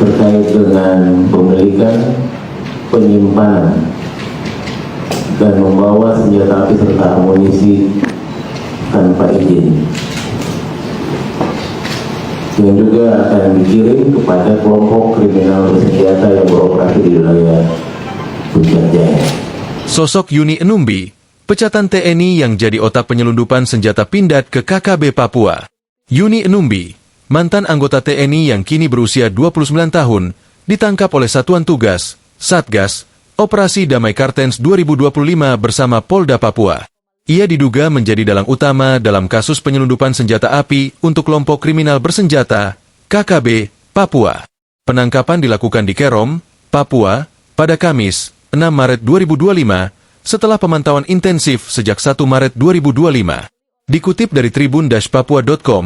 terkait dengan pemilikan, penyimpanan, dan membawa senjata api serta amunisi tanpa izin, yang juga akan dikirim kepada kelompok kriminal bersenjata yang beroperasi di wilayah Puncak Jaya. Sosok Yuni Enumbi, pecatan TNI yang jadi otak penyelundupan senjata pindad ke KKB Papua. Yuni Enumbi, mantan anggota TNI yang kini berusia 29 tahun, ditangkap oleh Satuan Tugas, Satgas, Operasi Damai Kartens 2025 bersama Polda Papua. Ia diduga menjadi dalang utama dalam kasus penyelundupan senjata api untuk kelompok kriminal bersenjata, KKB, Papua. Penangkapan dilakukan di Kerom, Papua, pada Kamis, 6 Maret 2025, setelah pemantauan intensif sejak 1 Maret 2025. Dikutip dari tribun-papua.com,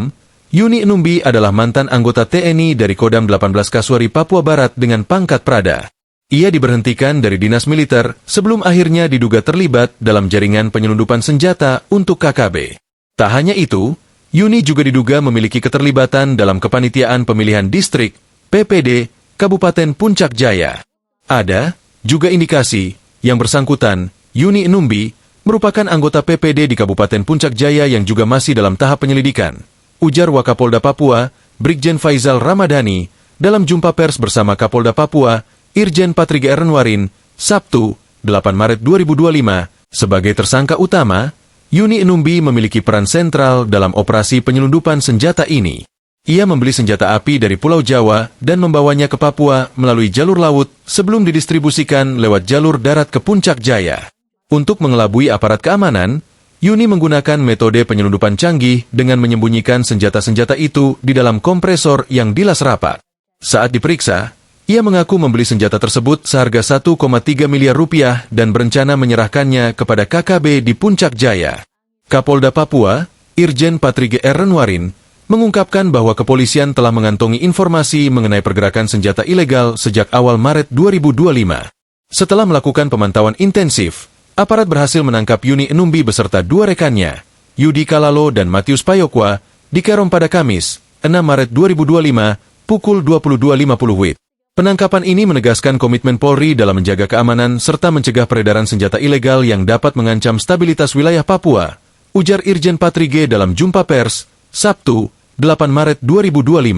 Yuni Enumbi adalah mantan anggota TNI dari Kodam 18 Kasuari Papua Barat dengan pangkat Prada. Ia diberhentikan dari dinas militer sebelum akhirnya diduga terlibat dalam jaringan penyelundupan senjata untuk KKB. Tak hanya itu, Yuni juga diduga memiliki keterlibatan dalam kepanitiaan pemilihan distrik, PPD, Kabupaten Puncak Jaya. Ada juga indikasi yang bersangkutan, Yuni Enumbi, merupakan anggota PPD di Kabupaten Puncak Jaya yang juga masih dalam tahap penyelidikan. Ujar Wakapolda Papua, Brigjen Faizal Ramadhani, dalam jumpa pers bersama Kapolda Papua, Irjen Patrige Renwarin, Sabtu, 8 Maret 2025, sebagai tersangka utama, Yuni Enumbi memiliki peran sentral dalam operasi penyelundupan senjata ini. Ia membeli senjata api dari Pulau Jawa dan membawanya ke Papua melalui jalur laut sebelum didistribusikan lewat jalur darat ke Puncak Jaya. Untuk mengelabui aparat keamanan, Yuni menggunakan metode penyelundupan canggih dengan menyembunyikan senjata-senjata itu di dalam kompresor yang dilas rapat. Saat diperiksa, ia mengaku membeli senjata tersebut seharga 1,3 miliar rupiah dan berencana menyerahkannya kepada KKB di Puncak Jaya. Kapolda Papua, Irjen Patrige Renwarin, mengungkapkan bahwa kepolisian telah mengantongi informasi mengenai pergerakan senjata ilegal sejak awal Maret 2025. Setelah melakukan pemantauan intensif, aparat berhasil menangkap Yuni Enumbi beserta dua rekannya, Yudi Kalalo dan Matius Payokwa, di Kerom pada Kamis, 6 Maret 2025, pukul 22.50 WIB. Penangkapan ini menegaskan komitmen Polri dalam menjaga keamanan serta mencegah peredaran senjata ilegal yang dapat mengancam stabilitas wilayah Papua, ujar Irjen Patrige dalam jumpa pers, Sabtu, 8 Maret 2025.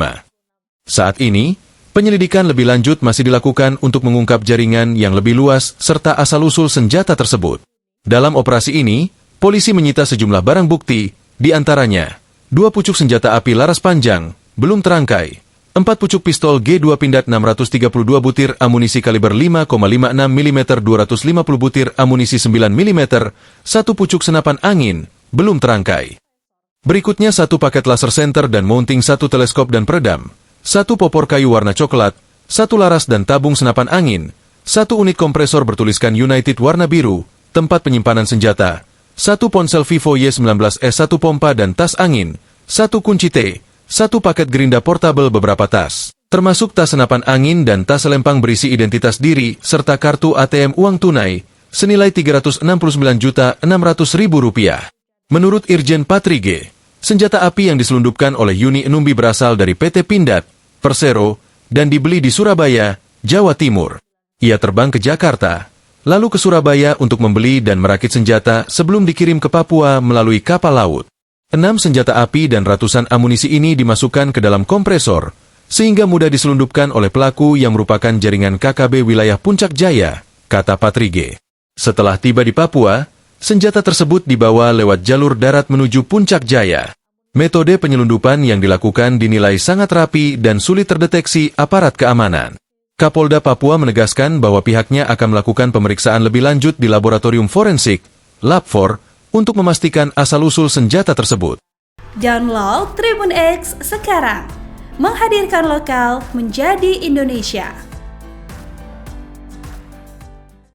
Saat ini, penyelidikan lebih lanjut masih dilakukan untuk mengungkap jaringan yang lebih luas serta asal-usul senjata tersebut. Dalam operasi ini, polisi menyita sejumlah barang bukti, di antaranya 2 pucuk senjata api laras panjang, belum terangkai, 4 pucuk pistol G2 Pindad 632 butir amunisi kaliber 5,56 mm 250 butir amunisi 9 mm, 1 pucuk senapan angin, belum terangkai. Berikutnya 1 paket laser center dan mounting 1 teleskop dan peredam, 1 popor kayu warna coklat, 1 laras dan tabung senapan angin, 1 unit kompresor bertuliskan United warna biru, tempat penyimpanan senjata, 1 ponsel Vivo Y19S 1 pompa dan tas angin, 1 kunci T, 1 paket gerinda portable beberapa tas, termasuk tas senapan angin dan tas selempang berisi identitas diri serta kartu ATM uang tunai, senilai Rp369.600.000. Menurut Irjen Patrige, senjata api yang diselundupkan oleh Yuni Enumbi berasal dari PT Pindad, Persero, dan dibeli di Surabaya, Jawa Timur. Ia terbang ke Jakarta, lalu ke Surabaya untuk membeli dan merakit senjata sebelum dikirim ke Papua melalui kapal laut. 6 senjata api dan ratusan amunisi ini dimasukkan ke dalam kompresor, sehingga mudah diselundupkan oleh pelaku yang merupakan jaringan KKB wilayah Puncak Jaya, kata Patrige. Setelah tiba di Papua, senjata tersebut dibawa lewat jalur darat menuju Puncak Jaya. Metode penyelundupan yang dilakukan dinilai sangat rapi dan sulit terdeteksi aparat keamanan. Kapolda Papua menegaskan bahwa pihaknya akan melakukan pemeriksaan lebih lanjut di laboratorium forensik, Lab4, untuk memastikan asal-usul senjata tersebut. Download Tribun X sekarang, menghadirkan lokal menjadi Indonesia.